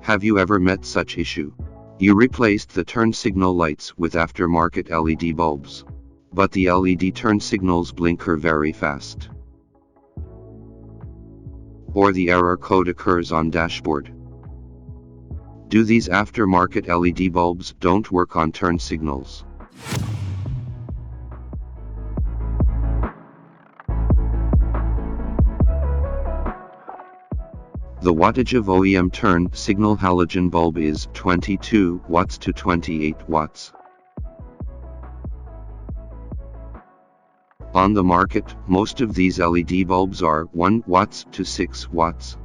Have you ever met such issue? You replaced the turn signal lights with aftermarket LED bulbs, but the LED turn signals blinker very fast. Or the error code occurs on dashboard. Do these aftermarket LED bulbs don't work on turn signals? The wattage of OEM turn signal halogen bulb is 22 watts to 28 watts. On the market, most of these LED bulbs are 1 watts to 6 watts.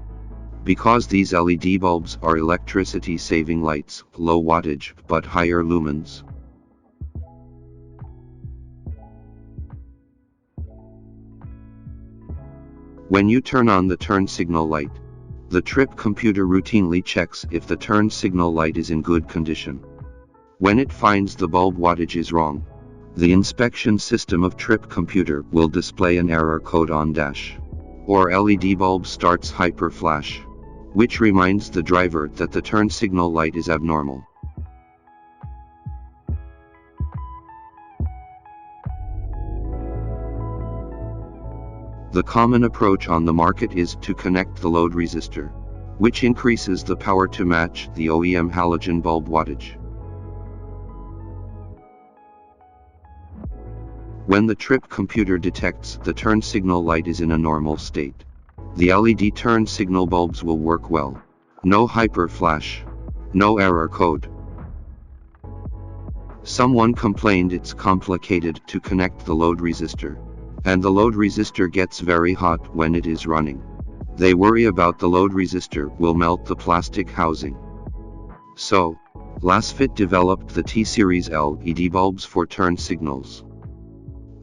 Because these LED bulbs are electricity-saving lights, low wattage but higher lumens. When you turn on the turn signal light, the trip computer routinely checks if the turn signal light is in good condition. When it finds the bulb wattage is wrong, the inspection system of trip computer will display an error code on dash, or LED bulb starts hyper flash, which reminds the driver that the turn signal light is abnormal. The common approach on the market is to connect the load resistor, which increases the power to match the OEM halogen bulb wattage. When the trip computer detects the turn signal light is in a normal state, the LED turn signal bulbs will work well. No hyper flash, no error code. Someone complained it's complicated to connect the load resistor, and the load resistor gets very hot when it is running. They worry about the load resistor will melt the plastic housing. So, Lasfit developed the T-Series LED bulbs for turn signals.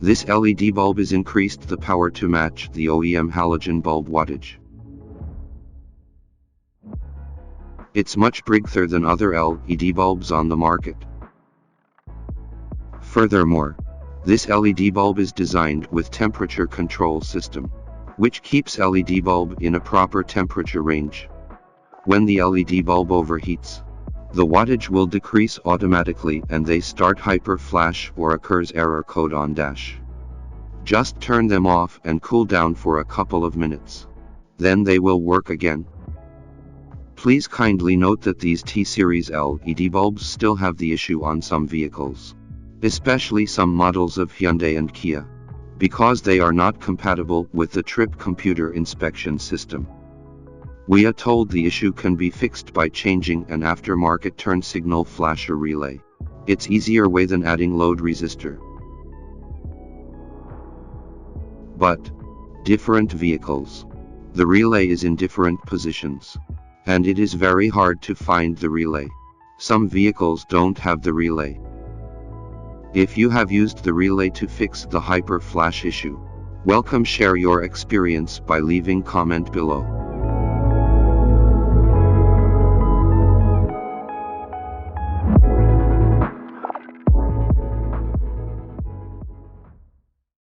This LED bulb is increased the power to match the OEM halogen bulb wattage. It's much bigger than other LED bulbs on the market. Furthermore, this LED bulb is designed with temperature control system, which keeps LED bulb in a proper temperature range. When the LED bulb overheats, the wattage will decrease automatically and they start hyper flash or occurs error code on dash. Just turn them off and cool down for a couple of minutes. Then they will work again. Please kindly note that these T-Series LED bulbs still have the issue on some vehicles, especially some models of Hyundai and Kia, because they are not compatible with the trip computer inspection system. We are told the issue can be fixed by changing an aftermarket turn signal flasher relay. It's easier way than adding load resistor. But, different vehicles, the relay is in different positions, and it is very hard to find the relay. Some vehicles don't have the relay. If you have used the relay to fix the hyper flash issue, welcome, share your experience by leaving comment below.